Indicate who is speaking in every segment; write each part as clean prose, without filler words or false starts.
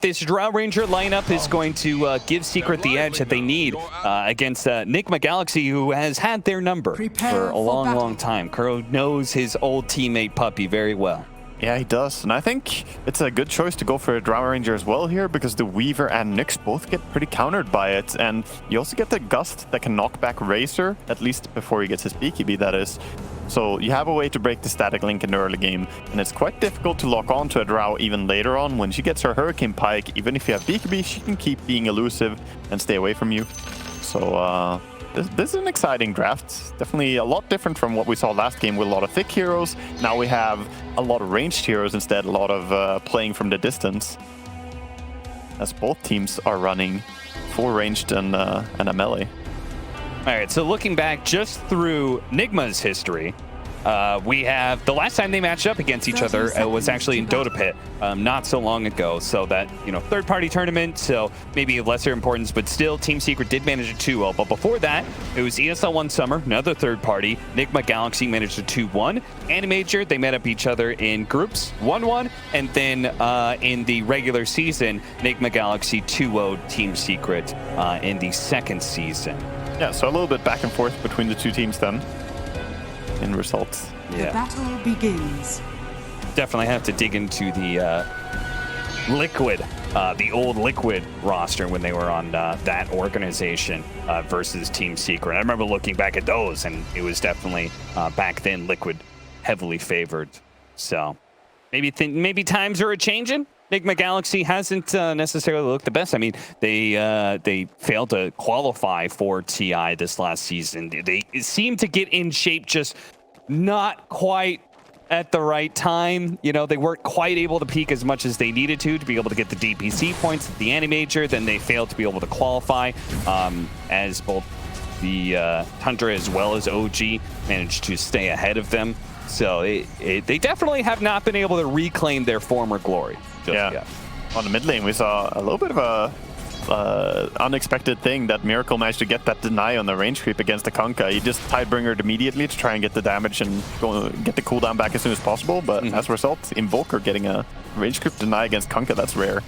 Speaker 1: This Drow Ranger lineup is going to give Secret the edge that they need against Nigma Galaxy, who has had their number for a long time. Kuro knows his old teammate Puppy very well.
Speaker 2: Yeah, he does. And I think it's a good choice to go for a Drow Ranger as well here, because the Weaver and Nyx both get pretty countered by it. And you also get the Gust that can knock back Razor, at least before he gets his BKB, that is. So you have a way to break the static link in the early game, and it's quite difficult to lock on to a Drow even later on. When she gets her Hurricane Pike, even if you have BKB, she can keep being elusive and stay away from you. So this is an exciting draft. Definitely a lot different from what we saw last game with a lot of thick heroes. Now we have a lot of ranged heroes instead, a lot of playing from the distance. As both teams are running 4 ranged and a melee.
Speaker 1: All right, so looking back just through Nigma's history, we have the last time they matched up against each other was actually in Dota Pit not so long ago. So that, you know, third-party tournament, so maybe of lesser importance, but still Team Secret did manage a 2-0. But before that, it was ESL One Summer, another third party. Nigma Galaxy managed a 2-1. Animajor, they met up each other in groups, 1-1, and then in the regular season, Nigma Galaxy 2-0'd Team Secret in the second season.
Speaker 2: Yeah, so a little bit back and forth between the two teams then, in results.
Speaker 1: Yeah.
Speaker 3: The battle begins.
Speaker 1: Definitely have to dig into the Liquid, the old Liquid roster when they were on that organization versus Team Secret. I remember looking back at those, and it was definitely back then Liquid heavily favored. So maybe times are a-changing. Nigma Galaxy hasn't necessarily looked the best. I mean, they failed to qualify for TI this last season. They seem to get in shape, just not quite at the right time. You know, they weren't quite able to peak as much as they needed to be able to get the DPC points at the Animajor. Then they failed to be able to qualify as both the Tundra as well as OG managed to stay ahead of them. So they definitely have not been able to reclaim their former glory.
Speaker 2: Yeah. On the mid lane, we saw a little bit of a unexpected thing that Miracle managed to get that deny on the range creep against the Kunkka. He just Tidebringered immediately to try and get the damage and get the cooldown back as soon as possible. But as a result, Invoker getting a range creep deny against Kunkka, that's rare.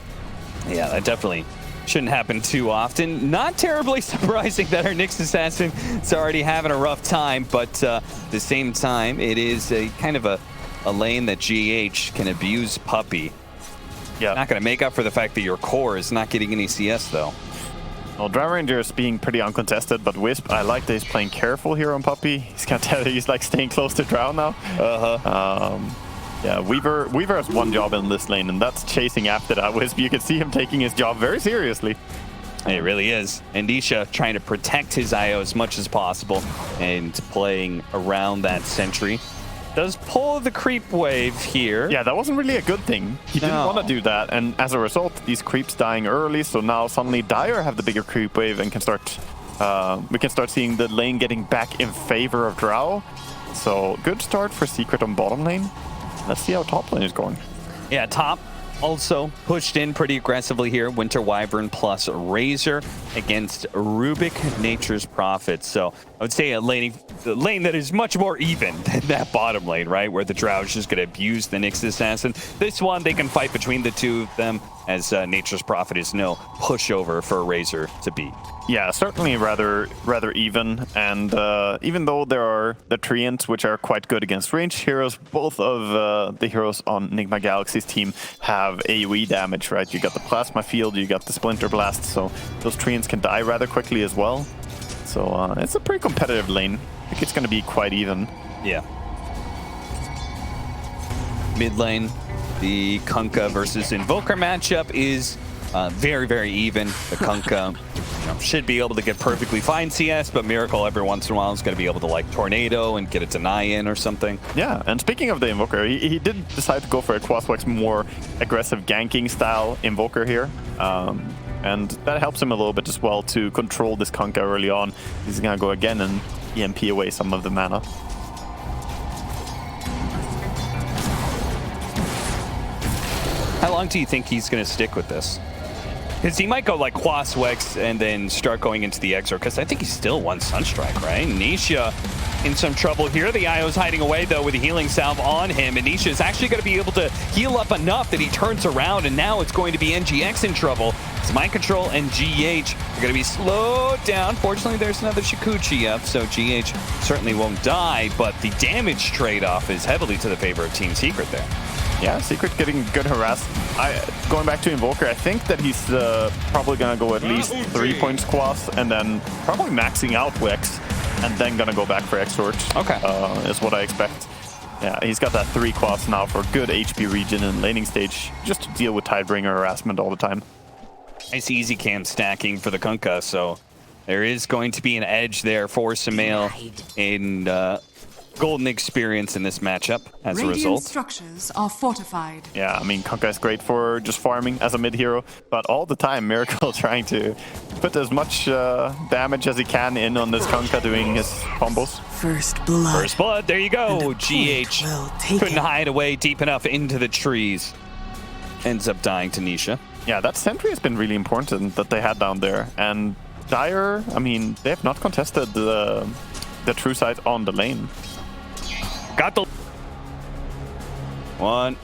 Speaker 1: Yeah, that definitely shouldn't happen too often. Not terribly surprising that our Nyx Assassin is already having a rough time, but at the same time, it is a kind of a lane that GH can abuse Puppy.
Speaker 2: Yeah.
Speaker 1: Not going to make up for the fact that your core is not getting any CS, though.
Speaker 2: Well, Drow Ranger is being pretty uncontested, but Wisp, I like that he's playing careful here on Puppy. He's got he's like staying close to Drow now. Yeah, Weaver has one job in this lane, and that's chasing after that Wisp. You can see him taking his job very seriously.
Speaker 1: It really is. And Nisha trying to protect his IO as much as possible and playing around that sentry. Does pull the creep wave here.
Speaker 2: Yeah, that wasn't really a good thing. He didn't want to do that, and as a result, these creeps dying early, so now suddenly Dire have the bigger creep wave and can start... we can start seeing the lane getting back in favor of Drow. So, good start for Secret on bottom lane. Let's see how top lane is going.
Speaker 1: Yeah, top also pushed in pretty aggressively here. Winter Wyvern plus Razor against Rubik, Nature's Prophet. So I would say a lane that is much more even than that bottom lane, right? Where the Drow is just going to abuse the Nyx Assassin. This one, they can fight between the two of them, as Nature's Prophet is no pushover for Razor to beat.
Speaker 2: Yeah, certainly rather even, and even though there are the Treants, which are quite good against ranged heroes, both of the heroes on Nigma Galaxy's team have AoE damage, right? You got the Plasma Field, you got the Splinter Blast, so those Treants can die rather quickly as well. So it's a pretty competitive lane. I think it's going to be quite even.
Speaker 1: Yeah. Mid lane, the Kunkka versus Invoker matchup is very, very even. The Kunkka should be able to get perfectly fine CS, but Miracle every once in a while is going to be able to like tornado and get a deny in or something.
Speaker 2: Yeah, and speaking of the Invoker, he did decide to go for a Quaswex more aggressive ganking style Invoker here. And that helps him a little bit as well to control this Kunkka early on. He's going to go again and EMP away some of the mana.
Speaker 1: How long do you think he's going to stick with this? Because he might go like Quas Wex and then start going into the Exor, because I think he's still one Sunstrike, right? Nisha in some trouble here. The IO's hiding away, though, with a healing salve on him, and Nisha is actually going to be able to heal up enough that he turns around, and now it's going to be NGX in trouble. It's Mind Control and GH are going to be slowed down. Fortunately, there's another Shikuchi up, so GH certainly won't die, but the damage trade-off is heavily to the favor of Team Secret there.
Speaker 2: Yeah, Secret getting good harassed. Going back to Invoker, I think that he's probably going to go at least 3 points Quas and then probably maxing out Wex and then going to go back for Exort.
Speaker 1: Okay.
Speaker 2: Is what I expect. Yeah, he's got that 3 Quas now for good HP regen and laning stage just to deal with Tidebringer harassment all the time.
Speaker 1: Nice easy cam stacking for the Kunkka, so there is going to be an edge there for Sumail in golden experience in this matchup as a result.
Speaker 3: Structures are fortified.
Speaker 2: Yeah, I mean, Kunkka is great for just farming as a mid-hero, but all the time Miracle trying to put as much damage as he can in on this Kunkka doing his combos.
Speaker 3: First blood.
Speaker 1: First blood, there you go. GH couldn't hide away deep enough into the trees. Ends up dying to Nisha.
Speaker 2: Yeah, that sentry has been really important that they had down there. And Dire, I mean, they have not contested the true side on the lane.
Speaker 1: Got the one,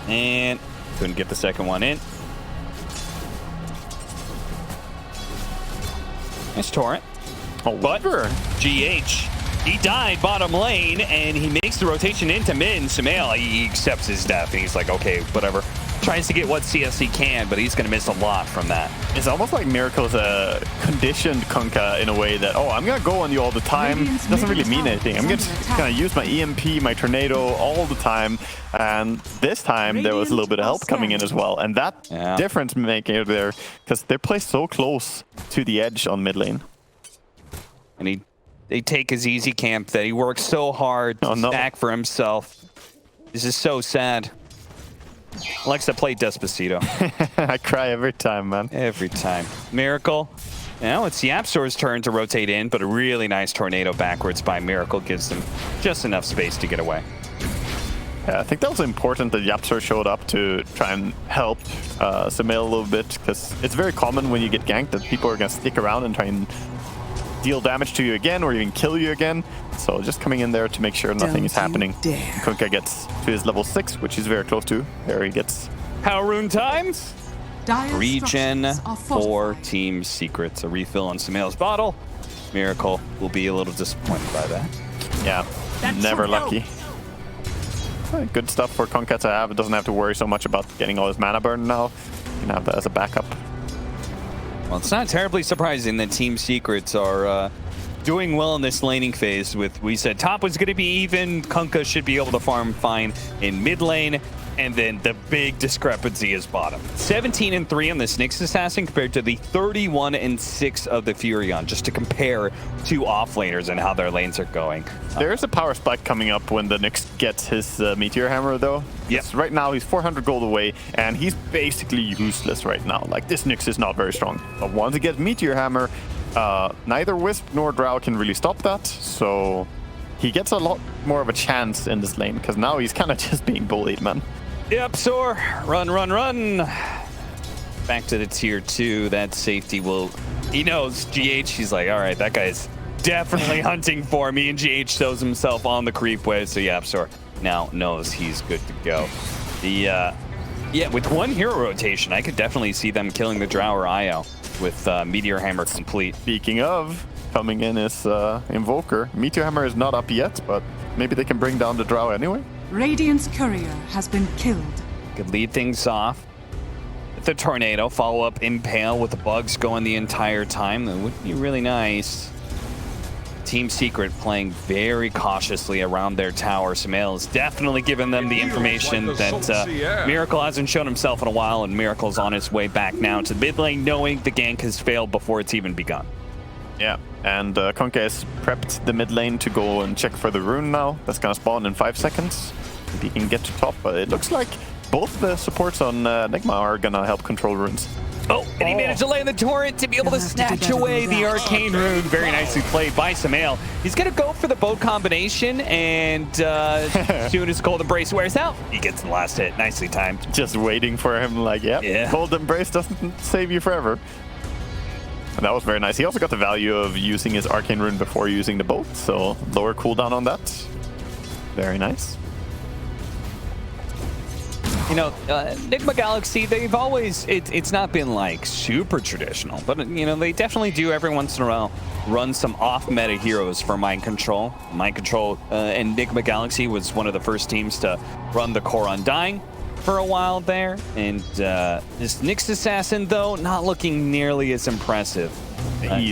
Speaker 1: and couldn't get the second one in. Nice torrent.
Speaker 2: Oh,
Speaker 1: but GH, he died bottom lane, and he makes the rotation into mid. And Sumail, he accepts his death, and he's like, okay, whatever. Tries to get what CS he can, but he's going to miss a lot from that.
Speaker 2: It's almost like Miracle's a conditioned Kunkka in a way that, oh, I'm going to go on you all the time. It doesn't really mean anything. I'm just going to use my EMP, my Tornado all the time. And this time there was a little bit of help coming in as well. And that difference making it there, because they're placed so close to the edge on mid lane.
Speaker 1: And they take his easy camp that he works so hard to stack for himself. This is so sad. Likes to play Despacito.
Speaker 2: I cry every time, man.
Speaker 1: Every time. Miracle. Now it's Yapsor's turn to rotate in, but a really nice tornado backwards by Miracle gives them just enough space to get away.
Speaker 2: Yeah, I think that was important that Yapsor showed up to try and help Sumail a little bit, because it's very common when you get ganked that people are going to stick around and try and deal damage to you again or even kill you again. So just coming in there to make sure nothing is happening. Kunkka gets to his level 6, which he's very close to. There he gets
Speaker 1: Power Rune times. Regen for Team Secrets. A refill on Sumail's bottle. Miracle will be a little disappointed by that.
Speaker 2: Yeah, never lucky. Good stuff for Kunkka to have. It doesn't have to worry so much about getting all his mana burn now. You can have that as a backup.
Speaker 1: Well, it's not terribly surprising that Team Secrets are doing well in this laning phase. We said top was going to be even. Kunkka should be able to farm fine in mid lane. And then the big discrepancy is bottom. 17-3 on this Nyx Assassin compared to the 31-6 of the Furion, just to compare two offlaners and how their lanes are going.
Speaker 2: There's a power spike coming up when the Nyx gets his Meteor Hammer, though. Yes. Right now, he's 400 gold away, and he's basically useless right now. Like, this Nyx is not very strong. But once he gets Meteor Hammer, neither Wisp nor Drow can really stop that, so he gets a lot more of a chance in this lane, because now he's kind of just being bullied, man.
Speaker 1: Yep, Soar. Run, run, run. Back to the tier 2. That safety will... He knows GH. He's like, all right, that guy's definitely hunting for me. And GH shows himself on the creep wave. So Yapsor now knows he's good to go. Yeah, with one hero rotation, I could definitely see them killing the Drow or IO with Meteor Hammer complete.
Speaker 2: Speaking of, coming in is Invoker. Meteor Hammer is not up yet, but maybe they can bring down the Drow anyway.
Speaker 3: Radiant's courier has been killed.
Speaker 1: Could lead things off with the Tornado, follow up Impale with the bugs going the entire time. That would be really nice. Team Secret playing very cautiously around their tower. Sumail is definitely giving them the information that Miracle hasn't shown himself in a while, and Miracle's on his way back now to mid lane, knowing the gank has failed before it's even begun.
Speaker 2: Yeah, and Kunkka has prepped the mid lane to go and check for the rune now. That's gonna spawn in 5 seconds. Maybe he can get to top, but it looks like both the supports on Nigma are gonna help control runes.
Speaker 1: Oh, and he managed to land the torrent to be able to snatch away the arcane rune. Very nicely played by Samael. He's going to go for the boat combination, and as soon as Cold Embrace wears out, he gets the last hit. Nicely timed.
Speaker 2: Just waiting for him, like, yeah. Cold Embrace doesn't save you forever. And that was very nice. He also got the value of using his arcane rune before using the boat, so lower cooldown on that. Very nice.
Speaker 1: You know, Nigma Galaxy, they've always, it's not been like super traditional, but you know, they definitely do every once in a while run some off-meta heroes for Mind Control. Mind Control and Nigma Galaxy was one of the first teams to run the Core Undying for a while there. And this Nyx Assassin, though, not looking nearly as impressive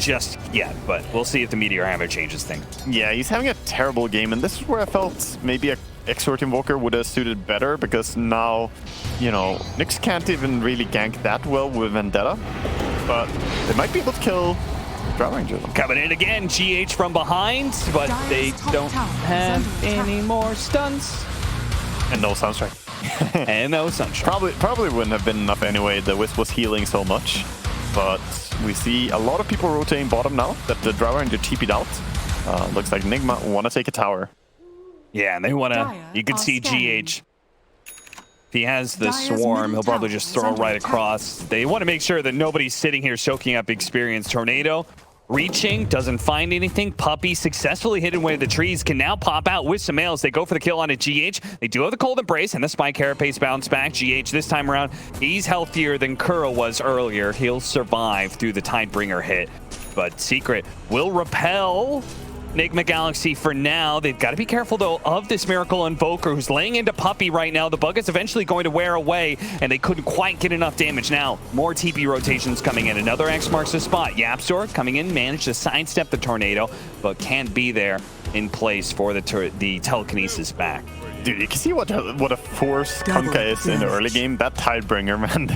Speaker 1: just yet, but we'll see if the Meteor Hammer changes things.
Speaker 2: Yeah, he's having a terrible game, and this is where I felt maybe a Exort Invoker would have suited better, because now, you know, Nyx can't even really gank that well with Vendetta, but they might be able to kill Drow Ranger.
Speaker 1: Coming in again, GH from behind, but they don't have any more stuns.
Speaker 2: And no Sunstrike.
Speaker 1: And no Sunstrike.
Speaker 2: Probably wouldn't have been enough anyway. The Wisp was healing so much, but we see a lot of people rotating bottom now that the Drow Ranger TP'd out. Looks like Nigma want to take a tower.
Speaker 1: Yeah, and they want to, you can see GH. If he has the swarm, he'll probably just throw right across. They want to make sure that nobody's sitting here soaking up experience. Tornado reaching, doesn't find anything. Puppy successfully hidden away the trees, can now pop out with some males. They go for the kill on a GH. They do have the Cold Embrace and the Spike Carapace bounce back. GH this time around, he's healthier than Kuro was earlier. He'll survive through the Tidebringer hit. But Secret will repel Nigma Galaxy for now. They've got to be careful, though, of this Miracle Invoker who's laying into Puppy right now. The bug is eventually going to wear away, and they couldn't quite get enough damage. Now, more TP rotations coming in. Another X marks the spot. Yapstor coming in, managed to sidestep the Tornado, but can't be there in place for the telekinesis back.
Speaker 2: Dude, you can see what a force Kunkka is in the early game. That Tidebringer, man,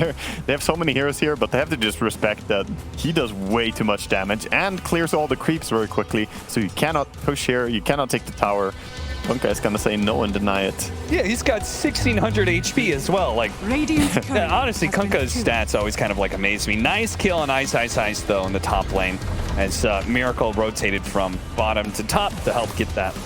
Speaker 2: they have so many heroes here, but they have to just respect that he does way too much damage and clears all the creeps very quickly. So you cannot push here, you cannot take the tower. Kunkka is gonna say no and deny it.
Speaker 1: Yeah, he's got 1600 HP as well. Like, honestly, Kunkka's stats always kind of like amaze me. Nice kill on Ice though in the top lane, as Miracle rotated from bottom to top to help get that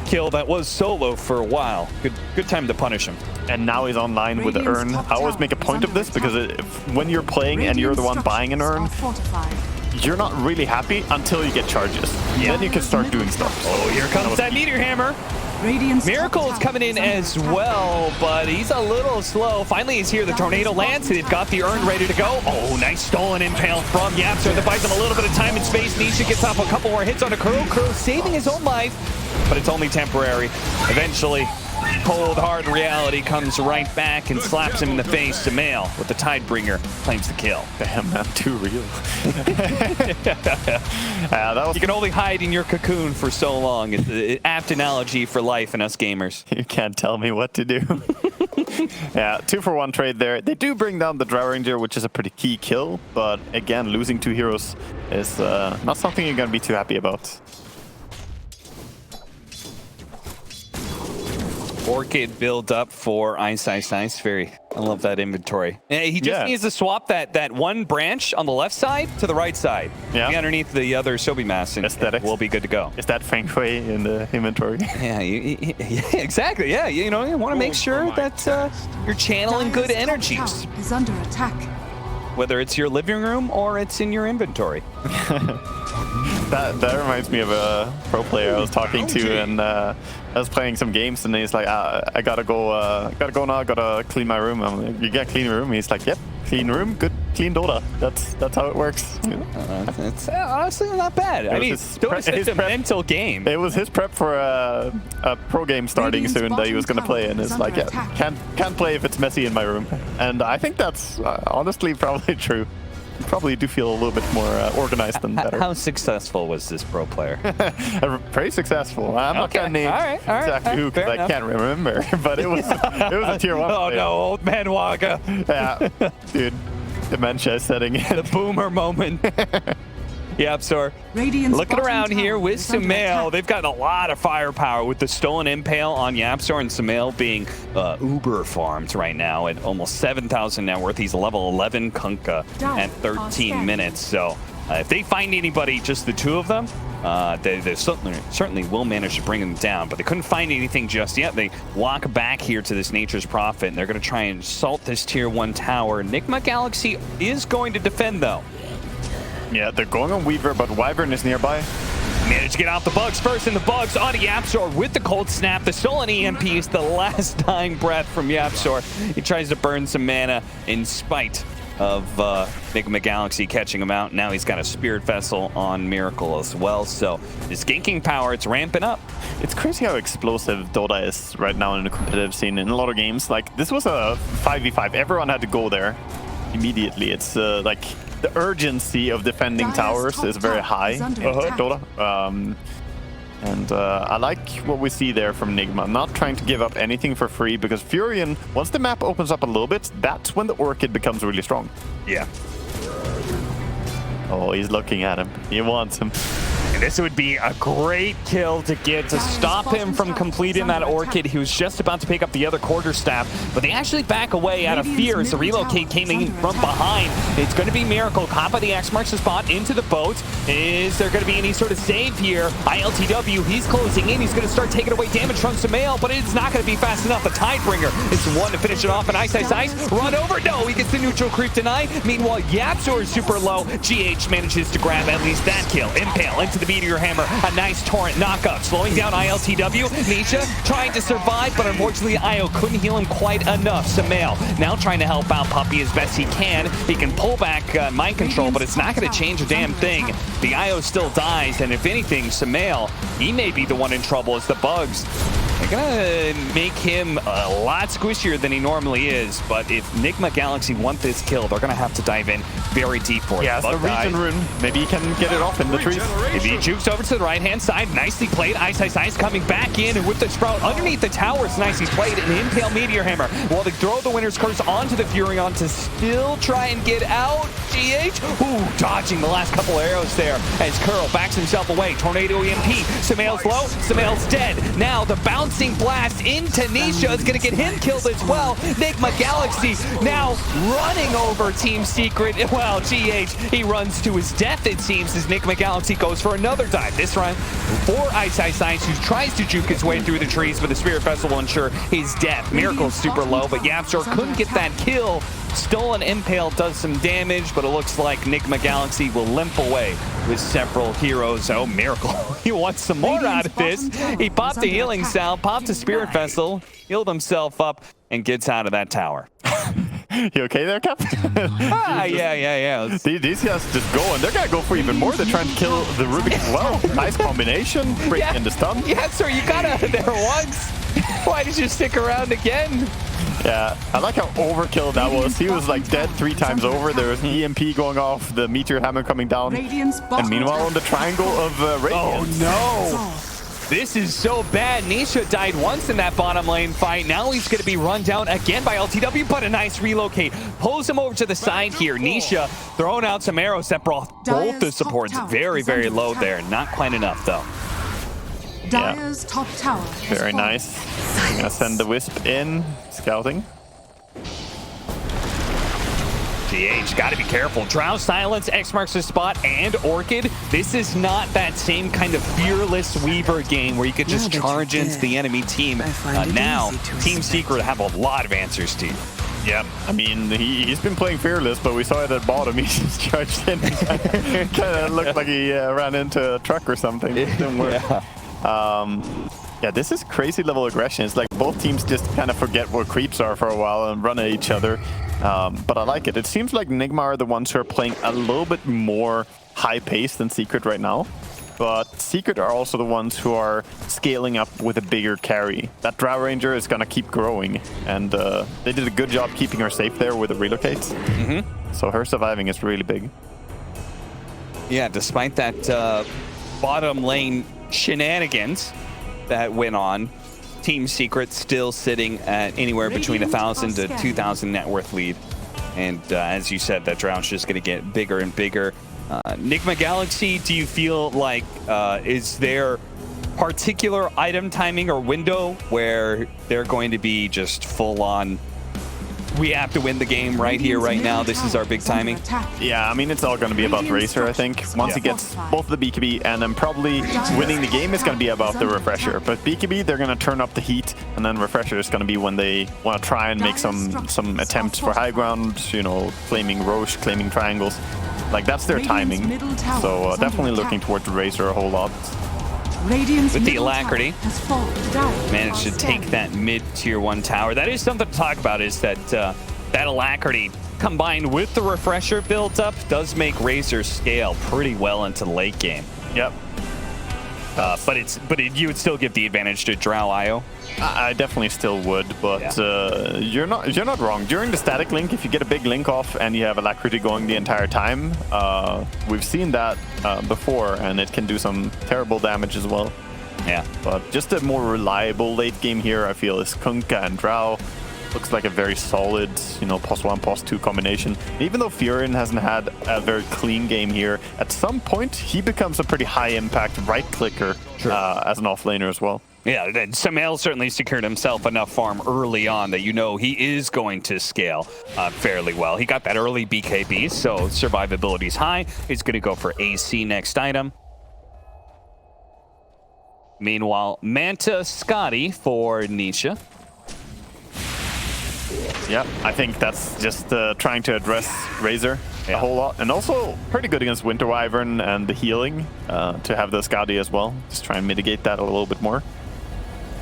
Speaker 1: kill that was solo for a while. Good time to punish him.
Speaker 2: And now he's online with the urn. I always make a point of this because when you're playing and you're the one buying an urn, you're not really happy until you get charges. Yeah. Then you can start doing stuff.
Speaker 1: Oh, here comes that Meteor Hammer. Miracle is coming in as well, but he's a little slow. Finally, he's here. The Tornado lands. They've got the urn ready to go. Oh, nice stolen impale from Yapstor. That buys him a little bit of time and space. Nisha gets off a couple more hits on a Kuro. Kuro saving his own life, but it's only temporary. Eventually, cold, hard reality comes right back and slaps him in the face. Samael with the Tidebringer claims the kill.
Speaker 2: Damn, man, too real.
Speaker 1: You can only hide in your cocoon for so long. It's an apt analogy for life and us gamers.
Speaker 2: You can't tell me what to do. Yeah, 2-for-1 trade there. They do bring down the Drow Ranger, which is a pretty key kill, but again, losing 2 heroes is not something you're going to be too happy about.
Speaker 1: Orchid build up for Ice. Very, I love that inventory. And he just needs to swap that one branch on the left side to the right side. Yeah. Be underneath the other Sobi Mass, and we'll be good to go.
Speaker 2: Is that Feng Shui in the inventory?
Speaker 1: Yeah, yeah, exactly. Yeah, you know, you want to make sure that you're channeling good energies.
Speaker 3: Is under attack.
Speaker 1: Whether it's your living room or it's in your inventory.
Speaker 2: That reminds me of a pro player I was talking to, and I was playing some games, and he's like, I gotta go now, I gotta clean my room. I'm like, you gotta clean your room? He's like, yep, clean room, good, clean Dota. That's how it works.
Speaker 1: It's honestly not bad. I mean, it's a mental game.
Speaker 2: It was his prep for a pro game starting soon that he was gonna play, and it's like, yeah, can't play if it's messy in my room. And I think that's honestly probably true. You probably do feel a little bit more organized and better.
Speaker 1: How successful was this pro player?
Speaker 2: Pretty successful. I'm not gonna name exactly who, because I can't remember. But it was a tier 1
Speaker 1: Oh
Speaker 2: player.
Speaker 1: no, old man Waka.
Speaker 2: Yeah, dude, dementia is setting in.
Speaker 1: The boomer moment. YapzOr
Speaker 3: Radiant's
Speaker 1: looking
Speaker 3: bottom
Speaker 1: around here
Speaker 3: tower
Speaker 1: with
Speaker 3: is under
Speaker 1: Sumail.
Speaker 3: attack.
Speaker 1: They've got a lot of firepower with the stolen impale on YapzOr, and Sumail being uber farmed right now at almost 7,000 net worth. He's a level 11 Kunkka at 13 minutes. So if they find anybody, just the two of them, they certainly will manage to bring them down, but they couldn't find anything just yet. They walk back here to this Nature's Prophet, and they're going to try and assault this tier 1 tower. Enigma Galaxy is going to defend, though.
Speaker 2: Yeah, they're going on Weaver, but Wyvern is nearby.
Speaker 1: Managed to get out the bugs first, and the bugs on YapzOr with the cold snap. The stolen EMP is the last dying breath from YapzOr. He tries to burn some mana in spite of Enigma Galaxy catching him out. Now he's got a Spirit Vessel on Miracle as well. So his ganking power, it's ramping up.
Speaker 2: It's crazy how explosive Dota is right now in the competitive scene. In a lot of games, like this was a 5v5. Everyone had to go there immediately. It's like the urgency of defending towers is very high in Dota. And I like what we see there from Enigma, not trying to give up anything for free, because Furion, once the map opens up a little bit, that's when the Orchid becomes really strong.
Speaker 1: Yeah.
Speaker 2: Oh, he's looking at him. He wants him.
Speaker 1: And this would be a great kill to get to stop him from completing that Orchid. He was just about to pick up the other quarterstaff, but they actually back away out of fear as the relocate came in from behind. It's going to be Miracle caught by the X marks the spot into the boat. Is there going to be any sort of save here? ILTW, he's closing in. He's going to start taking away damage from Sumail, but it's not going to be fast enough. The Tidebringer is the one to finish it off. And Ice run over. No, he gets the neutral creep deny. Meanwhile, YapzOr is super low. GH manages to grab at least that kill. Impale into the Meteor Hammer. A nice torrent knockup, slowing down ILTW. Nisha trying to survive, but unfortunately IO couldn't heal him quite enough. Sumail now trying to help out Puppey as best he can. He can pull back mind control, but it's not going to change a damn thing. The IO still dies, and if anything, Sumail, he may be the one in trouble as the bugs. They're gonna make him a lot squishier than he normally is, but if Enigma Galaxy want this kill, they're gonna have to dive in very deep for it.
Speaker 2: Yeah, the region rune. Maybe he can get it off in the trees.
Speaker 1: If he jukes over to the right-hand side, nicely played. Ice coming back in, and with the Sprout underneath the tower, it's nicely played. An Impale Meteor Hammer. While they throw the Winner's Curse onto the Furion to still try and get out. GH, ooh, dodging the last couple arrows there as Curl backs himself away. Tornado EMP. Sumail's low. Sumail's dead. Now the bouncing blast into Nisha is going to get him killed as well. Enigma Galaxy now running over Team Secret. Well, GH, he runs to his death, it seems, as Enigma Galaxy goes for another dive. This time for Ice, who tries to juke his way through the trees, but the Spirit Vessel will ensure his death. Miracle's super low, but YapzOr couldn't get that kill. Stolen Impale does some damage, but it looks like Enigma Galaxy will limp away with several heroes. Oh, Miracle. He wants some more out of this. He popped the healing salve, popped the Spirit Vessel, healed himself up, and gets out of that tower.
Speaker 2: You okay there, Cap?
Speaker 1: Yeah.
Speaker 2: These guys just go, and they're gonna go for even more. They're trying to kill the Rubik as well. Nice combination, breaking in the stun.
Speaker 1: Yeah, sir, you got out of there once. Why did you stick around again?
Speaker 2: Yeah, I like how overkill that was. He was like dead 3 times over. There was EMP going off, the Meteor Hammer coming down. And meanwhile on the triangle of Radiance.
Speaker 1: Oh no! This is so bad. Nisha died once in that bottom lane fight. Now he's going to be run down again by LTW, but a nice relocate. Pulls him over to the side here. Nisha throwing out some arrows that brought both the supports very, very low there. Not quite enough though.
Speaker 3: Dire's top tower.
Speaker 2: Very nice. Gonna send the Wisp in, scouting.
Speaker 1: GH, gotta be careful. Drow silence, X marks the spot, and Orchid. This is not that same kind of fearless Weaver game where you could just charge into the enemy team. Now, Team Secret have a lot of answers to you.
Speaker 2: Yeah, I mean, he's been playing fearless, but we saw it at bottom. He just charged in. Kind of looked like he ran into a truck or something. It didn't work. Yeah, this is crazy level aggression. It's like both teams just kind of forget what creeps are for a while and run at each other. But I like it. It seems like Enigma are the ones who are playing a little bit more high-paced than Secret right now. But Secret are also the ones who are scaling up with a bigger carry. That Drow Ranger is going to keep growing. And they did a good job keeping her safe there with the relocates. So her surviving is really big.
Speaker 1: Yeah, despite that bottom lane shenanigans that went on, Team Secret still sitting at anywhere between 1,000 to 2,000 net worth lead. And as you said, that Drow's just going to get bigger and bigger. Nigma Galaxy, do you feel like is there particular item timing or window where they're going to be just full on, we have to win the game right here, right now, this is our big timing?
Speaker 2: Yeah, I mean, it's all going to be about Razer, I think. Once he gets both the BKB and then probably winning the game is going to be about the Refresher. But BKB, they're going to turn up the heat, and then Refresher is going to be when they want to try and make some attempts for high ground, you know, claiming Roche, claiming triangles. Like, that's their timing. So definitely looking towards Razer a whole lot.
Speaker 1: With the Alacrity, managed to take that mid tier 1 tower. That is something to talk about, is that that Alacrity combined with the Refresher built up does make Razer scale pretty well into the late game.
Speaker 2: Yep.
Speaker 1: But you would still give the advantage to Drow IO.
Speaker 2: I definitely still would, but yeah. You're not wrong. During the static link, if you get a big link off and you have Alacrity going the entire time, we've seen that before, and it can do some terrible damage as well.
Speaker 1: Yeah.
Speaker 2: But just a more reliable late game here, I feel, is Kunkka and Drow. Looks like a very solid, you know, +1, +2 combination. Even though Furion hasn't had a very clean game here, at some point he becomes a pretty high impact right clicker as an offlaner as well.
Speaker 1: Yeah, Samael certainly secured himself enough farm early on that you know he is going to scale fairly well. He got that early BKB, so survivability's high. He's going to go for AC next item. Meanwhile, Manta Scotty for Nisha.
Speaker 2: Yeah, I think that's just trying to address Razer a whole lot. And also pretty good against Winter Wyvern and the healing to have the Skadi as well. Just try and mitigate that a little bit more.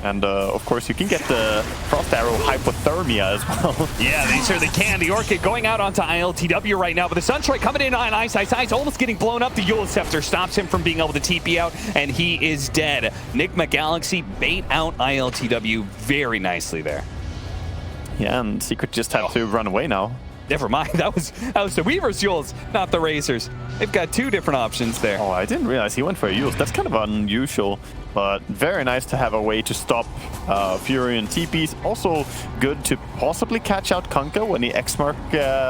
Speaker 2: And of course, you can get the Frost Arrow hypothermia as well.
Speaker 1: Yeah, they certainly can. The Orchid going out onto ILTW right now, but the Sunstrike coming in on Ice, almost getting blown up. The Eula Scepter stops him from being able to TP out, and he is dead. Nigma Galaxy bait out ILTW very nicely there.
Speaker 2: Yeah, and Secret just had to run away now.
Speaker 1: Never mind. That was the Weaver's Yules, not the Razors. They've got two different options there.
Speaker 2: Oh, I didn't realize he went for a Yules. That's kind of unusual, but very nice to have a way to stop Furion TPs. Also good to possibly catch out Kunkka when the X-Mark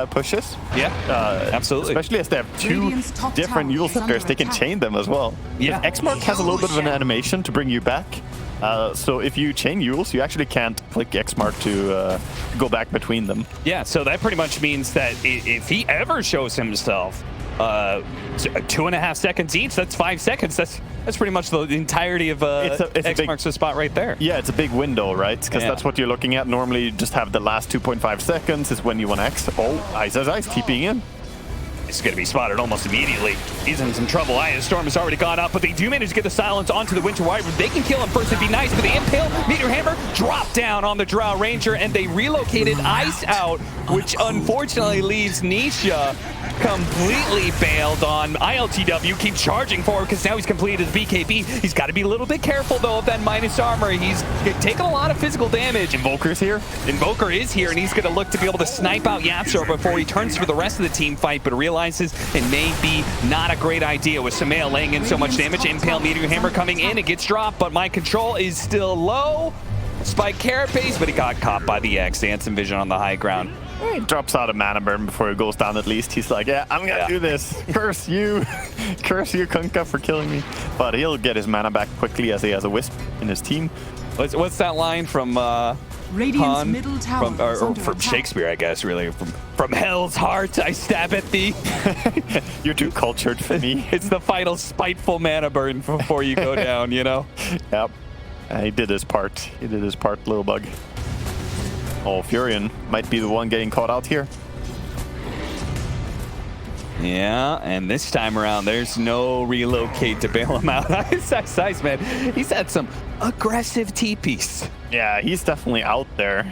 Speaker 2: pushes.
Speaker 1: Yeah, absolutely.
Speaker 2: Especially as they have two different Yule Scepters, they can chain them as well.
Speaker 1: Yeah.
Speaker 2: X-Mark has a little bit of an animation to bring you back. So if you chain Yules, you actually can't click X-Mark to go back between them.
Speaker 1: Yeah, so that pretty much means that if he ever shows himself 2.5 seconds each, that's 5 seconds. That's pretty much the entirety of X marks the spot right there.
Speaker 2: Yeah, it's a big window, right? Because that's what you're looking at. Normally, you just have the last 2.5 seconds is when you want X. Oh, Ice TPing in.
Speaker 1: It's going to be spotted almost immediately. He's in some trouble. Ice Storm has already gone up, but they do manage to get the silence onto the Winter Wyvern. They can kill him first, it'd be nice, but the Impale Meteor Hammer dropped down on the Drow Ranger, and they relocated Ice out, which unfortunately leaves Nisha completely bailed on. ILTW keeps charging forward because now he's completed the BKB. He's got to be a little bit careful, though, of that minus armor. He's taking a lot of physical damage.
Speaker 2: Invoker's here.
Speaker 1: Invoker is here, and he's going to look to be able to snipe out Yapster before he turns for the rest of the team fight, but realizes it may be not a great idea with Samael laying in so much damage. Impale Meteor Hammer coming in. It gets dropped, but my control is still low. Spike Carapace, but he got caught by the X. Dancing Vision on the high ground.
Speaker 2: He drops out a mana burn before he goes down at least. He's like, yeah, I'm going to do this. Curse you. Curse you, Kunkka, for killing me. But he'll get his mana back quickly as he has a Wisp in his team.
Speaker 1: What's that line from
Speaker 3: Radiant's middle tower
Speaker 1: from Shakespeare, I guess, really. From hell's heart, I stab at thee.
Speaker 2: You're too cultured for me.
Speaker 1: It's the final spiteful mana burn before you go down, you know?
Speaker 2: Yep. He did his part. He did his part, little bug. Oh, Furion might be the one getting caught out here.
Speaker 1: Yeah, and this time around, there's no relocate to bail him out. Ice, man. He's had some aggressive TPs.
Speaker 2: Yeah, he's definitely out there.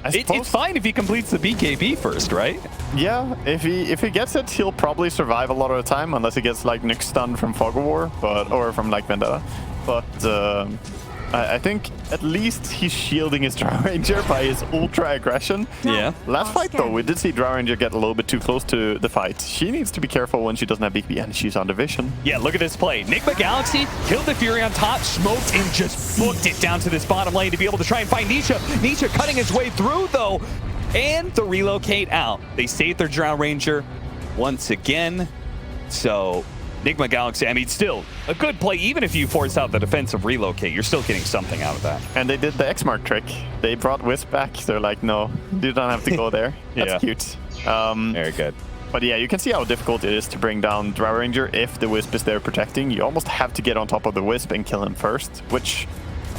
Speaker 1: It's fine if he completes the BKB first, right?
Speaker 2: Yeah, if he gets it, he'll probably survive a lot of the time, unless he gets like Nyx stun from Fog of War, or from like Vendetta. But I think at least he's shielding his Drow Ranger by his ultra aggression.
Speaker 1: Yeah.
Speaker 2: Last fight though, we did see Drow Ranger get a little bit too close to the fight. She needs to be careful when she doesn't have BKB, and she's on division.
Speaker 1: Yeah, look at this play. Nigma Galaxy killed the Fury on top, smoked, and just booked it down to this bottom lane to be able to try and find Nisha. Nisha cutting his way through though, and the relocate out. They saved their Drow Ranger once again. So Enigma Galaxy, I mean, still a good play. Even if you force out the defensive relocate, you're still getting something out of that.
Speaker 2: And they did the X-Mark trick. They brought Wisp back. They're like, no, you don't have to go there. That's
Speaker 1: Yeah.
Speaker 2: cute.
Speaker 1: Very good.
Speaker 2: But yeah, you can see how difficult it is to bring down Drow Ranger if the Wisp is there protecting. You almost have to get on top of the Wisp and kill him first, which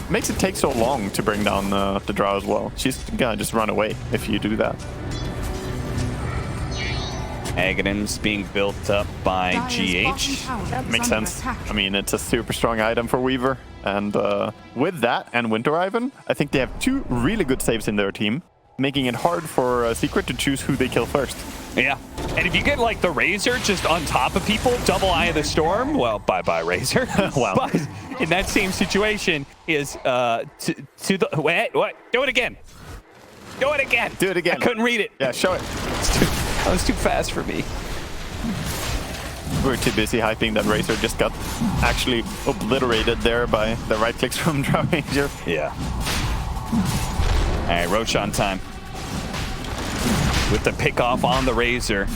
Speaker 2: makes it take so long to bring down the Drow as well. She's gonna just run away if you do that.
Speaker 1: Aghanim's being built up by GH.
Speaker 2: Makes sense. I mean, it's a super strong item for Weaver. And with that and Winter Ivan, I think they have two really good saves in their team, making it hard for Secret to choose who they kill first.
Speaker 1: Yeah. And if you get like the Razor just on top of people, double Eye of the Storm, well, bye-bye Razor.
Speaker 2: Wow.
Speaker 1: But in that same situation is to the... Wait, what? Do it again. Do it again.
Speaker 2: Do it again.
Speaker 1: I couldn't read it.
Speaker 2: Yeah, show it.
Speaker 1: That was too fast for me.
Speaker 2: We're too busy hyping that Razor just got actually obliterated there by the right clicks from Drow Ranger.
Speaker 1: Yeah. All right, Roshan time. With the pick off on the Razor.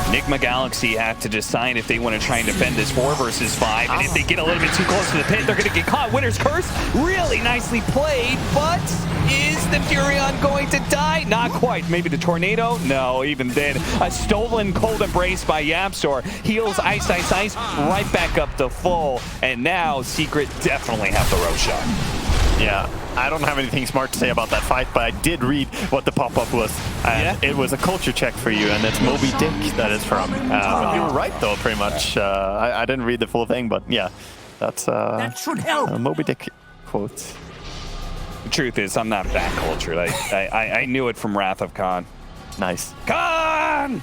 Speaker 1: Enigma Galaxy have to decide if they want to try and defend this 4 versus 5. And if they get a little bit too close to the pit, they're going to get caught. Winner's Curse, really nicely played, but is the Furion going to die? Not quite. Maybe the Tornado? No, even then. A stolen Cold Embrace by Yapzor. Heals Ice, Ice, Ice, right back up to full. And now Secret definitely have the Roshan.
Speaker 2: Yeah, I don't have anything smart to say about that fight, but I did read what the pop-up was. And it was a culture check for you, and it's Moby Dick that is from. You were right, though, pretty much. I didn't read the full thing, but yeah, that's
Speaker 3: That should help.
Speaker 2: a Moby Dick quote.
Speaker 1: The truth is, I'm not that cultured. I knew it from Wrath of Khan.
Speaker 2: Nice.
Speaker 1: Khan!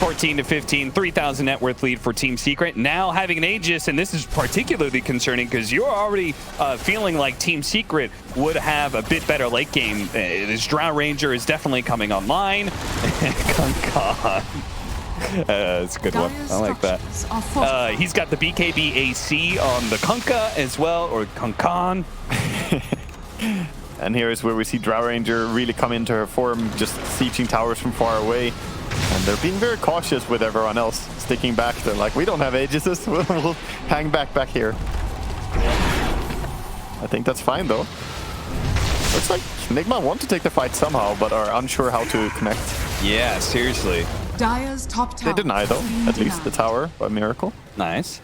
Speaker 1: 14 to 15, 3,000 net worth lead for Team Secret. Now having an Aegis, and this is particularly concerning because you're already feeling like Team Secret would have a bit better late game. This Drow Ranger is definitely coming online. Khan. It's a good one. I like that. He's got the BKB AC on the Kunkka as well, or Kunkan.
Speaker 2: And here is where we see Drow Ranger really come into her form, just sieging towers from far away. And they're being very cautious with everyone else, sticking back. They're like, we don't have Aegises, we'll hang back here. I think that's fine, though. Looks like Enigma want to take the fight somehow, but are unsure how to connect.
Speaker 1: Yeah, seriously.
Speaker 3: Dire's top tower.
Speaker 2: They deny, though, at least the tower, by miracle.
Speaker 1: Nice.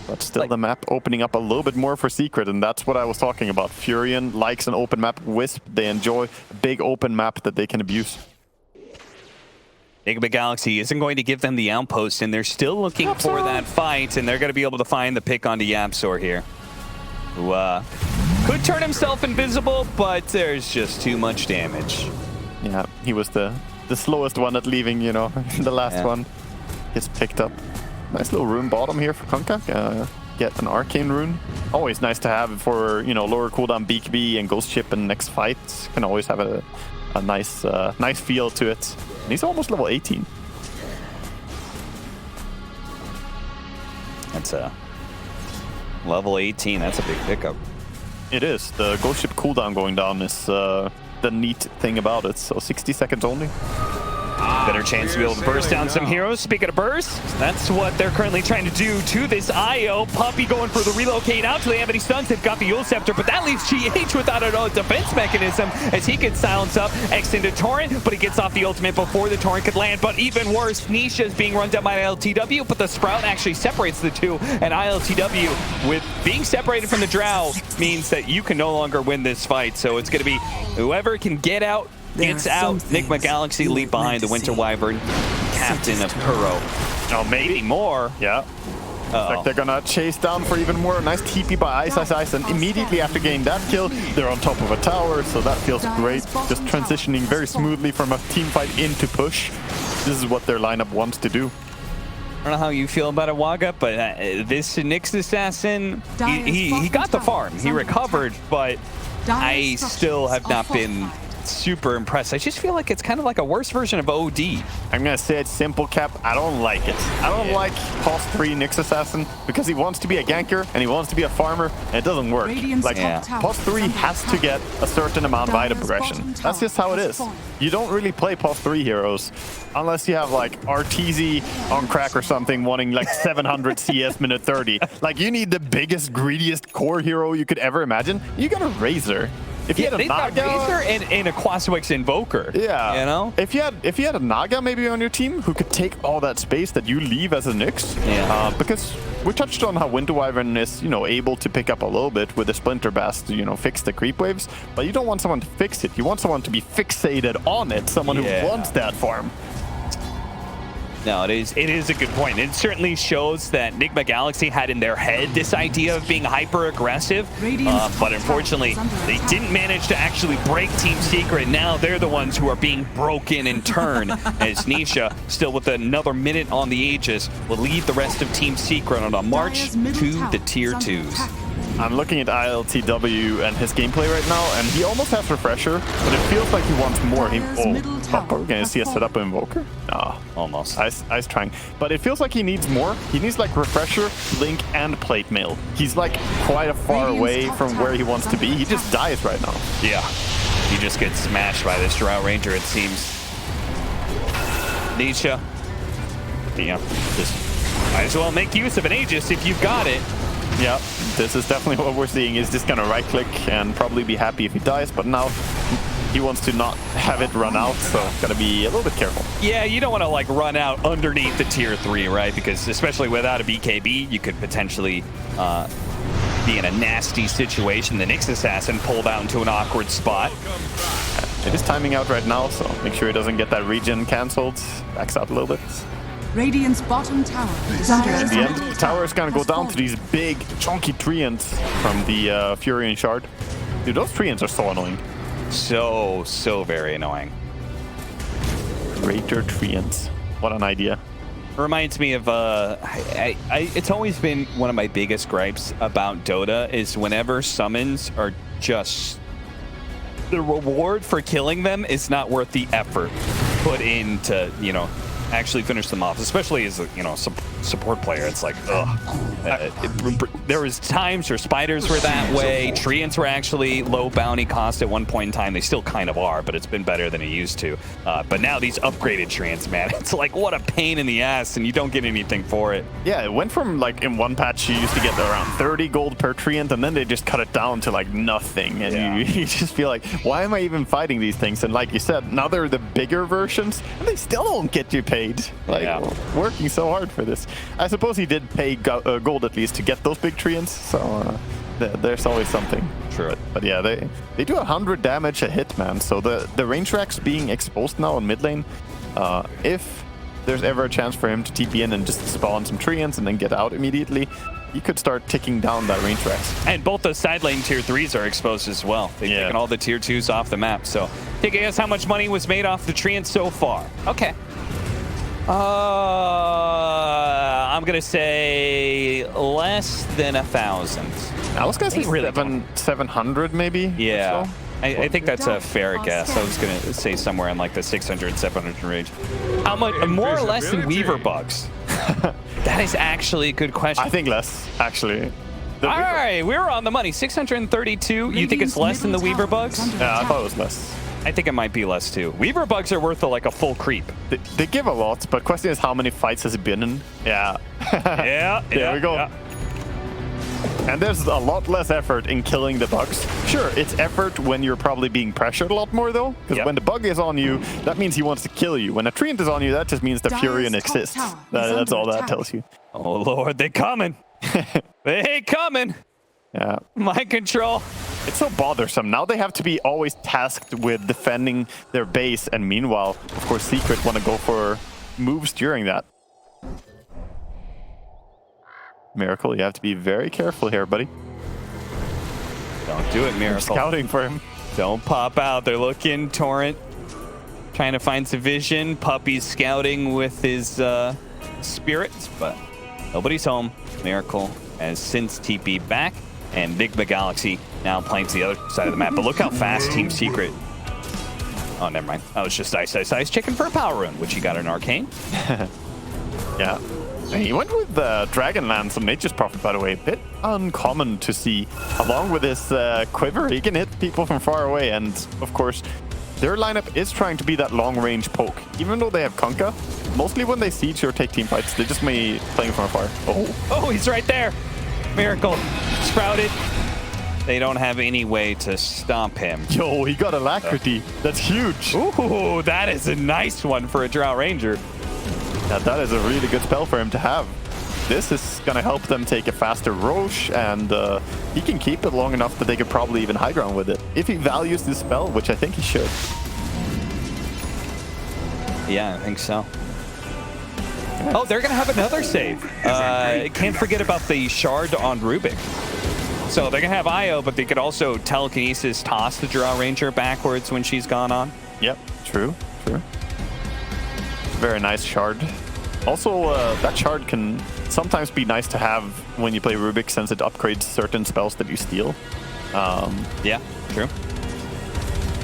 Speaker 2: But still the map opening up a little bit more for Secret, and that's what I was talking about. Furion likes an open map. Wisp, they enjoy a big open map that they can abuse.
Speaker 1: Enigma Galaxy isn't going to give them the outpost, and they're still looking for that fight, and they're going to be able to find the pick onto Yapzor here. Who could turn himself invisible, but there's just too much damage.
Speaker 2: Yeah, he was the slowest one at leaving, you know, the last one. Gets picked up. Nice little rune bottom here for Kunkka. Get an arcane rune. Always nice to have for, you know, lower cooldown BKB and Ghost Ship in next fights. Can always have a nice nice feel to it. And he's almost level 18.
Speaker 1: That's a level 18. That's a big pickup.
Speaker 2: It is. The Ghost Ship cooldown going down is the neat thing about it. So 60 seconds only.
Speaker 1: Better chance to be able to burst down some heroes. Speaking of burst, that's what they're currently trying to do to this IO. Puppy going for the relocate out. Do they have any stuns? They've got the Yule Scepter, but that leaves GH without a defense mechanism as he gets silenced up. X into Torrent, but he gets off the ultimate before the Torrent could land. But even worse, Nisha is being run down by ILTW, but the Sprout actually separates the two. And ILTW, with being separated from the Drow, means that you can no longer win this fight. So it's going to be whoever can get out gets out. Enigma Galaxy lead behind the Winter Wyvern, captain of Kuro. Oh, maybe more.
Speaker 2: Yeah. Like they're gonna chase down for even more. Nice TP by Ice, Ice, Ice, and immediately after getting that kill, they're on top of a tower, so that feels great. Just transitioning very smoothly from a team fight into push. This is what their lineup wants to do.
Speaker 1: I don't know how you feel about it, Waga, but this Nyx Assassin, he got the farm. He recovered, but I still have not been not super impressed. I just feel like it's kind of like a worse version of OD.
Speaker 2: I'm gonna say it's simple, Cap. I don't like it. I don't like Pulse 3 Nyx Assassin because he wants to be a ganker and he wants to be a farmer, and it doesn't work. Like, Pulse 3 has to get a certain amount of item progression. That's just how it is. You don't really play Pulse 3 heroes unless you have like RTZ on crack or something wanting like 700 CS minute 30. Like, you need the biggest, greediest core hero you could ever imagine. You got a Razor. If you had a Naga,
Speaker 1: Razor and a Quaswix Invoker.
Speaker 2: Yeah,
Speaker 1: you know.
Speaker 2: If you had a Naga maybe on your team who could take all that space that you leave as a Nyx, because we touched on how Winter Wyvern is, you know, able to pick up a little bit with the Splinter Bast to, you know, fix the creep waves, but you don't want someone to fix it. You want someone to be fixated on it, someone who wants that farm.
Speaker 1: No, it is a good point. It certainly shows that Enigma Galaxy had in their head this idea of being hyper aggressive, but unfortunately they didn't manage to actually break Team Secret. Now they're the ones who are being broken in turn, as Nisha, still with another minute on the Aegis, will lead the rest of Team Secret on a march to the tier 2s.
Speaker 2: I'm looking at ILTW and his gameplay right now, and he almost has Refresher, but it feels like he wants more. We're gonna see a setup Invoker? No,
Speaker 1: almost.
Speaker 2: I's trying. But it feels like he needs more. He needs like Refresher, Link, and Plate Mail. He's like quite a far away from where he wants to be. He just dies right now.
Speaker 1: Yeah, he just gets smashed by this Drow Ranger, it seems. Nisha, just might as well make use of an Aegis if you've got it.
Speaker 2: Yeah, this is definitely what we're seeing. He's just gonna right-click and probably be happy if he dies, but now he wants to not have it run out, so gotta be a little bit careful.
Speaker 1: Yeah, you don't want to like run out underneath the tier 3, right? Because especially without a BKB, you could potentially be in a nasty situation. The Nyx Assassin pulled out into an awkward spot.
Speaker 2: It is timing out right now, so make sure he doesn't get that regen cancelled. Backs out a little bit.
Speaker 3: Radiant's bottom tower is under
Speaker 2: In the end, the tower is gonna go down to these big, chunky treants from the Furion Shard. Dude, those treants are so annoying.
Speaker 1: So very annoying.
Speaker 2: Greater treants. What an idea.
Speaker 1: Reminds me of it's always been one of my biggest gripes about Dota is whenever summons are just, the reward for killing them is not worth the effort put into, you know, actually finish them off, especially as a, you know, support player. It's like, there was times where spiders were that way. Treants were actually low bounty cost at one point in time. They still kind of are, but it's been better than it used to. But now these upgraded treants, man, it's like, what a pain in the ass, and you don't get anything for it.
Speaker 2: Yeah, it went from like in one patch you used to get around 30 gold per treant, and then they just cut it down to like nothing, and you just feel like, why am I even fighting these things? And like you said, now they're the bigger versions, and they still don't get you paid. Like, working so hard for this. I suppose he did pay gold at least to get those big treants, so there's always something.
Speaker 1: True.
Speaker 2: But yeah, they do 100 damage a hit, man. So the range racks being exposed now in mid lane, if there's ever a chance for him to TP in and just spawn some treants and then get out immediately, you could start ticking down that range racks.
Speaker 1: And both those side lane tier 3s are exposed as well. They've taken all the tier 2s off the map. So take a guess how much money was made off the treants so far. Okay. I'm gonna say less than 1,000.
Speaker 2: I was gonna say 700 maybe.
Speaker 1: Yeah,
Speaker 2: so.
Speaker 1: I think that's a fair guess. I was gonna say somewhere in like the 600, 700 range. How much? More or less than Weaver bugs? That is actually a good question.
Speaker 2: I think less, actually.
Speaker 1: All right, we're on the money. 632. You think it's less than the Weaver bugs?
Speaker 2: Yeah, I thought it was less.
Speaker 1: I think it might be less too. Weaver bugs are worth like a full creep.
Speaker 2: They give a lot, but question is how many fights has it been in? Yeah. There we go. Yeah. And there's a lot less effort in killing the bugs. Sure, it's effort when you're probably being pressured a lot more though, because when the bug is on you, that means he wants to kill you. When a treant is on you, that just means the Furion exists. That's all that tells you.
Speaker 1: Oh Lord, they're coming. They coming.
Speaker 2: Yeah.
Speaker 1: Mind control.
Speaker 2: It's so bothersome. Now they have to be always tasked with defending their base, and meanwhile, of course, Secret want to go for moves during that. Miracle, you have to be very careful here, buddy.
Speaker 1: Don't do it, Miracle.
Speaker 2: Scouting for him.
Speaker 1: Don't pop out. They're looking. Torrent trying to find some vision. Puppy's scouting with his spirits, but nobody's home. Miracle has since TP back. And Enigma Galaxy now playing to the other side of the map. But look how fast Team Secret Oh, never mind. I was just Ice checking for a power rune, which he got an arcane.
Speaker 2: Yeah. And he went with Dragonlance and Nature's Prophet, by the way. A bit uncommon to see. Along with his quiver, he can hit people from far away. And, of course, their lineup is trying to be that long-range poke. Even though they have Kunkka, mostly when they siege or take team fights, they just may playing from afar.
Speaker 1: Oh, he's right there. Miracle. Sprouted. They don't have any way to stop him.
Speaker 2: Yo, he got Alacrity. That's huge.
Speaker 1: Ooh, that is a nice one for a Drow Ranger.
Speaker 2: Yeah, that is a really good spell for him to have. This is going to help them take a faster Roche, and he can keep it long enough that they could probably even high ground with it. If he values this spell, which I think he should.
Speaker 1: Yeah, I think so. Oh, they're going to have another save. Can't forget about the shard on Rubik. So they're going to have IO, but they could also telekinesis toss the Drow Ranger backwards when she's gone on.
Speaker 2: Yep, true. Very nice shard. Also, that shard can sometimes be nice to have when you play Rubik, since it upgrades certain spells that you steal.
Speaker 1: Yeah, true.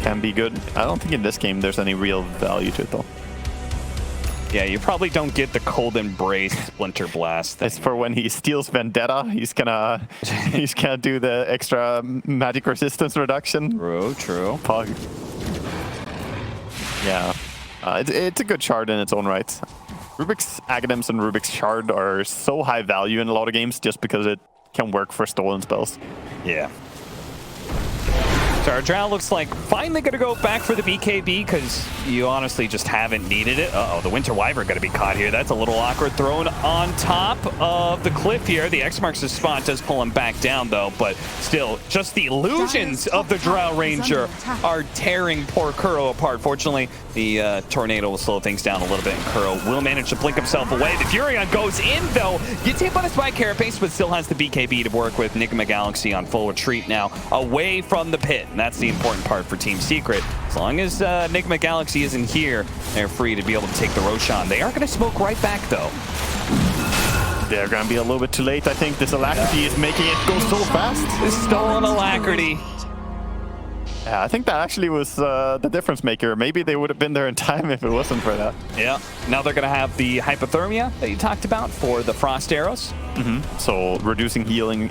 Speaker 2: Can be good. I don't think in this game there's any real value to it, though.
Speaker 1: Yeah, you probably don't get the Cold Embrace Splinter Blast thing.
Speaker 2: It's for when he steals Vendetta. He's gonna do the extra magic resistance reduction.
Speaker 1: True.
Speaker 2: Pug. Yeah, it's a good shard in its own right. Rubik's Aghanim's and Rubik's Shard are so high value in a lot of games just because it can work for stolen spells.
Speaker 1: Yeah. So our Drow looks like finally going to go back for the BKB because you honestly just haven't needed it. Uh-oh, the Winter Wyvern going to be caught here. That's a little awkward. Thrown on top of the cliff here. The X marks the spot, does pull him back down though, but still, just the illusions of the Drow Ranger are tearing poor Kuro apart. Fortunately, the Tornado will slow things down a little bit, and Kuro will manage to blink himself away. The Furion goes in though, gets hit by the Spike Carapace, but still has the BKB to work with. Nigma Galaxy on full retreat now, away from the pit. And that's the important part for Team Secret. As long as Nigma Galaxy isn't here, they're free to be able to take the Roshan. They are going to smoke right back, though.
Speaker 2: They're going to be a little bit too late. I think this Alacrity is making it go so fast.
Speaker 1: This stolen Alacrity.
Speaker 2: Yeah, I think that actually was the difference maker. Maybe they would have been there in time if it wasn't for that.
Speaker 1: Yeah. Now they're going to have the Hypothermia that you talked about for the Frost Arrows.
Speaker 2: So reducing healing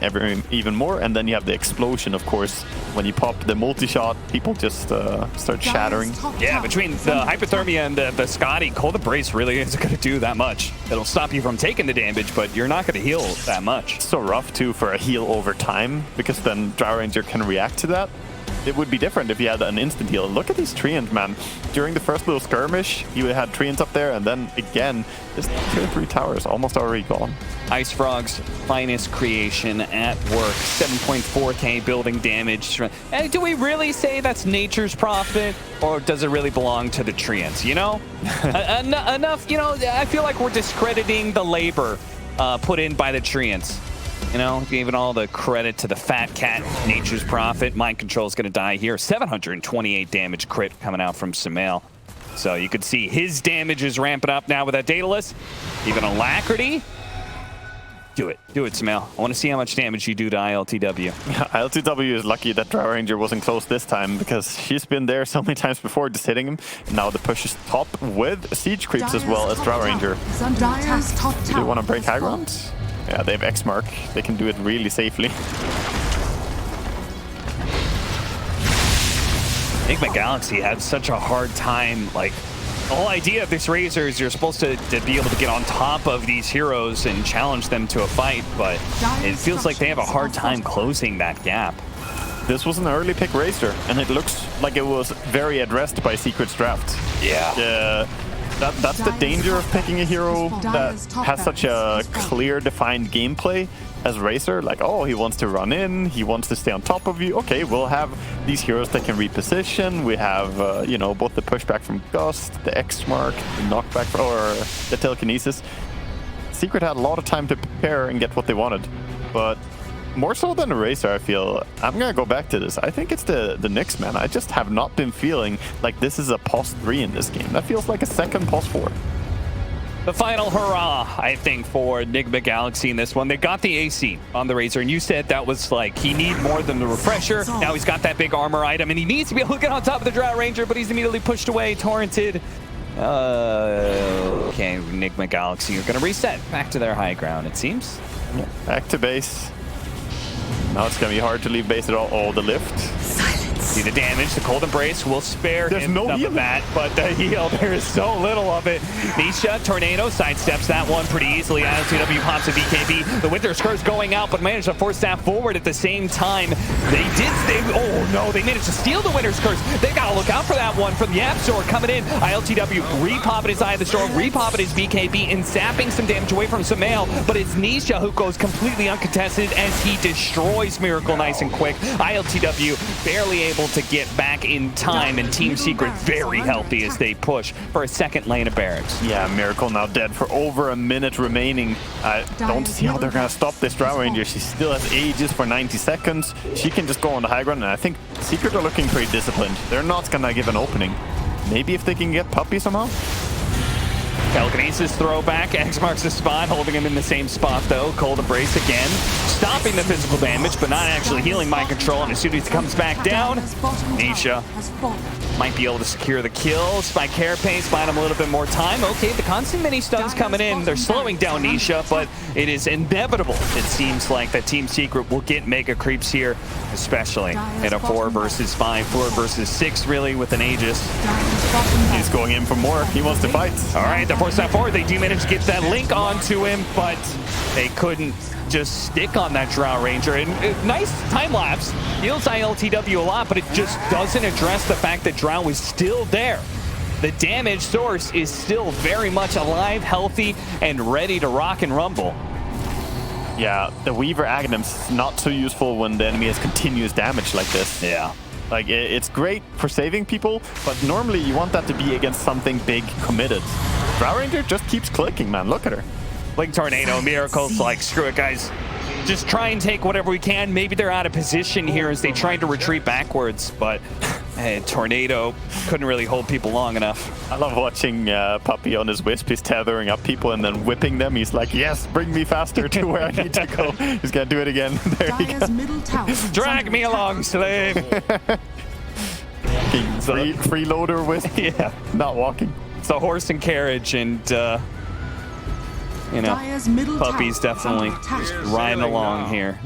Speaker 2: even more, and then you have the explosion, of course. When you pop the multi-shot, people just start shattering.
Speaker 1: Yeah, between the Hypothermia and the Scotty, Cold Embrace really isn't going to do that much. It'll stop you from taking the damage, but you're not going to heal that much.
Speaker 2: It's so rough, too, for a heal over time, because then Drow Ranger can react to that. It would be different if you had an instant heal. Look at these treants, man. During the first little skirmish, you had treants up there, and then again, just 2 or 3 towers almost already gone.
Speaker 1: Ice Frog's finest creation at work. 7.4k building damage. And do we really say that's Nature's Prophet, or does it really belong to the treants? You know, enough. You know, I feel like we're discrediting the labor put in by the treants. You know, giving all the credit to the Fat Cat, Nature's Prophet. Mind Control is going to die here. 728 damage crit coming out from Sumail. So you could see his damage is ramping up now with that Daedalus. Even Alacrity. Do it, Sumail. I want to see how much damage you do to ILTW.
Speaker 2: ILTW is lucky that Drow Ranger wasn't close this time, because she's been there so many times before just hitting him. And now the push is top with siege creeps as well as Drow Ranger. Do you want to break high ground? Yeah, they have X mark. They can do it really safely.
Speaker 1: Nigma Galaxy had such a hard time. Like, the whole idea of this Razor is you're supposed to be able to get on top of these heroes and challenge them to a fight, but it feels like they have a hard time closing that gap.
Speaker 2: This was an early pick Razor, and it looks like it was very addressed by Secret's draft.
Speaker 1: Yeah.
Speaker 2: That's the danger of picking a hero that has such a clear, defined gameplay as Razor. Like, oh, he wants to run in, he wants to stay on top of you. Okay, we'll have these heroes that can reposition. We have, you know, both the pushback from Gust, the X mark, the knockback, or the telekinesis. Secret had a lot of time to prepare and get what they wanted, but more so than a Razor, I feel. I'm gonna go back to this. I think it's the Nyx, man. I just have not been feeling like this is a POS 3 in this game. That feels like a second POS 4.
Speaker 1: The final hurrah, I think, for Enigma Galaxy in this one. They got the AC on the Razor, and you said that was like, he need more than the refresher. Now he's got that big armor item, and he needs to be able to get on top of the Drow Ranger, but he's immediately pushed away, torrented. Okay, Enigma Galaxy are going to reset back to their high ground, it seems.
Speaker 2: Yeah, back to base. Now it's going to be hard to leave base at all. Oh, the lift.
Speaker 1: See the damage. The Cold Embrace will spare him
Speaker 2: no
Speaker 1: some
Speaker 2: heal.
Speaker 1: of that, but the heal, there is so little of it. Nisha, Tornado sidesteps that one pretty easily. ILTW pops a BKB. The Winter's Curse going out, but managed to force that forward at the same time. Oh no, they managed to steal the Winter's Curse. They got to look out for that one from the App Store coming in. ILTW repopping his Eye of the Storm, repopping his BKB, and zapping some damage away from Sumail, but it's Nisha who goes completely uncontested as he destroys Miracle nice and quick. ILTW barely able to get back in time, and Team Secret very healthy as they push for a second lane of barracks.
Speaker 2: Yeah, Miracle now dead for over a minute remaining. I don't see how they're going to stop this Drow Ranger. She still has Aegis for 90 seconds. She can just go on the high ground, and I think Secret are looking pretty disciplined. They're not going to give an opening. Maybe if they can get Puppy somehow?
Speaker 1: Telekinesis throwback. X marks the spot, holding him in the same spot though. Cold Embrace again, stopping the physical damage, but not actually healing Mind Control. And as soon as he comes back down, Nisha might be able to secure the kill. Spike Carapace, buying him a little bit more time. Okay, the constant mini stuns coming in. They're slowing down Nisha, but it is inevitable. It seems like that Team Secret will get mega creeps here, especially in a 4 versus 5, 4 versus 6 really with an Aegis.
Speaker 2: He's going in for more. He wants to fight.
Speaker 1: All right, the force that forward. They do manage to get that link onto him, but they couldn't just stick on that Drow Ranger. And nice time lapse. Heals ILTW a lot, but it just doesn't address the fact that Drow is still there. The damage source is still very much alive, healthy, and ready to rock and rumble.
Speaker 2: Yeah, the Weaver Aghanims not so useful when the enemy has continuous damage like this.
Speaker 1: Yeah.
Speaker 2: Like, it's great for saving people, but normally you want that to be against something big committed. Drow Ranger just keeps clicking, man. Look at her.
Speaker 1: Blink Tornado, Miracle's like, screw it, guys. Just try and take whatever we can. Maybe they're out of position here as they try to retreat backwards, but Tornado couldn't really hold people long enough.
Speaker 2: I love watching Puppy on his Wisp. He's tethering up people and then whipping them. He's like, yes, bring me faster to where I need to go. He's going to do it again. There he goes.
Speaker 1: Drag me along, slave.
Speaker 2: Freeloader Wisp.
Speaker 1: Yeah.
Speaker 2: Not walking.
Speaker 1: It's a horse and carriage, and you know, Puppy's definitely just riding along here.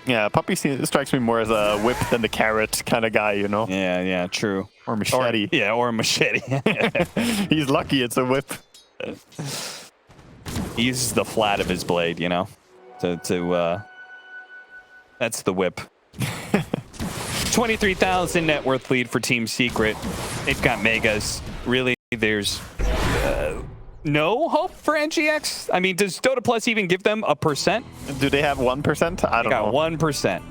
Speaker 2: Yeah, Puppy strikes me more as a whip than the carrot kind of guy, you know?
Speaker 1: Yeah, true.
Speaker 2: Or machete.
Speaker 1: Or a machete.
Speaker 2: He's lucky it's a whip.
Speaker 1: He uses the flat of his blade, you know? That's the whip. 23,000 net worth lead for Team Secret. They've got megas. Really, there's no hope for NGX? I mean, does Dota Plus even give them a percent?
Speaker 2: Do they have 1%? I don't know.
Speaker 1: Got 1%.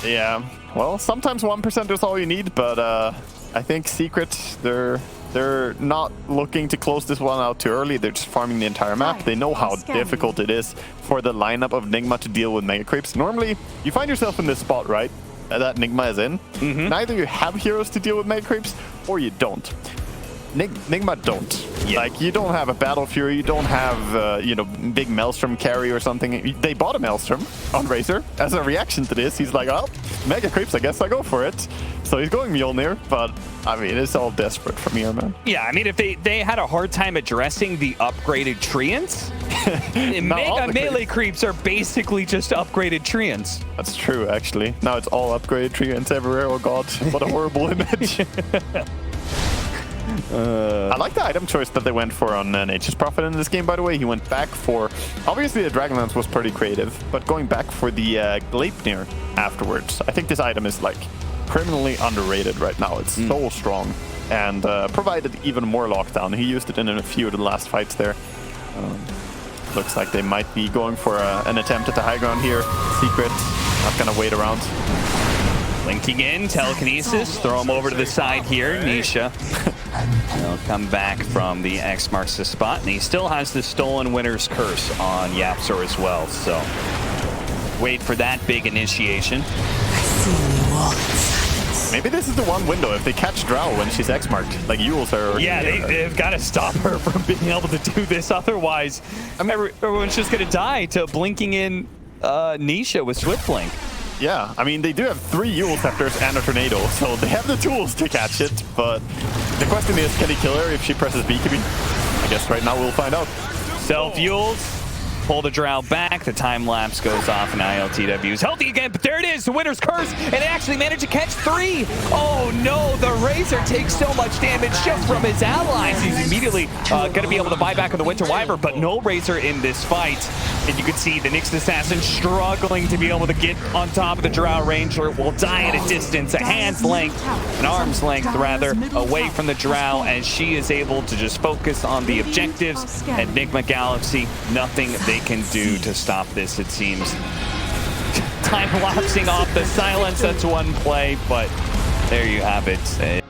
Speaker 2: Yeah. Well, sometimes 1% is all you need, but I think Secret, they're not looking to close this one out too early. They're just farming the entire map. They know how difficult it is for the lineup of Nigma to deal with mega creeps. Normally, you find yourself in this spot, right? That Nigma is in. Neither you have heroes to deal with mega creeps, or you don't. Nigma don't. Yeah. Like, you don't have a Battle Fury, you don't have, you know, big Maelstrom carry or something. They bought a Maelstrom on Razor. As a reaction to this, he's like, oh, mega creeps, I guess I go for it. So he's going Mjolnir, but, I mean, it's all desperate from here, man.
Speaker 1: Yeah, I mean, if they had a hard time addressing the upgraded Treants, mega melee creeps are basically just upgraded Treants.
Speaker 2: That's true, actually. Now it's all upgraded Treants everywhere. Oh, God, what a horrible image. I like the item choice that they went for on Nature's Prophet in this game, by the way. He went back for... Obviously, the Dragonlance was pretty creative, but going back for the Gleipnir afterwards. I think this item is, like, criminally underrated right now. It's so strong and provided even more lockdown. He used it in a few of the last fights there. Looks like they might be going for an attempt at the high ground here. Secret, not going to wait around.
Speaker 1: Linking in, telekinesis, throw him over to the side here. Nisha will come back from the X marks the spot, and he still has the stolen Winter's Curse on Yapzor as well, so wait for that big initiation.
Speaker 4: I see you all in silence.
Speaker 2: Maybe this is the one window. If they catch Drow when she's X-marked, like Yules her.
Speaker 1: Yeah, they've got to stop her from being able to do this. Otherwise, everyone's just going to die to blinking in Nisha with Swift Blink.
Speaker 2: Yeah, I mean, they do have 3 Yule Scepters and a Tornado, so they have the tools to catch it, but the question is, can he kill her if she presses BKB? I guess right now we'll find out.
Speaker 1: Self-Yules. Pull the Drow back. The time lapse goes off, and ILTW is healthy again. But there it is, the Winter's Curse, and they actually managed to catch 3. Oh no, the Razor takes so much damage just from his allies. He's immediately going to be able to buy back on the Winter Wyvern, but no Razor in this fight. And you can see the Nyx Assassin struggling to be able to get on top of the Drow Ranger. Will die at a distance, a hand's length, an arm's length rather, away from the Drow, and she is able to just focus on the objectives. Enigma Galaxy, nothing they can do to stop this, it seems. Time lapsing off the silence, that's one play, but there you have it.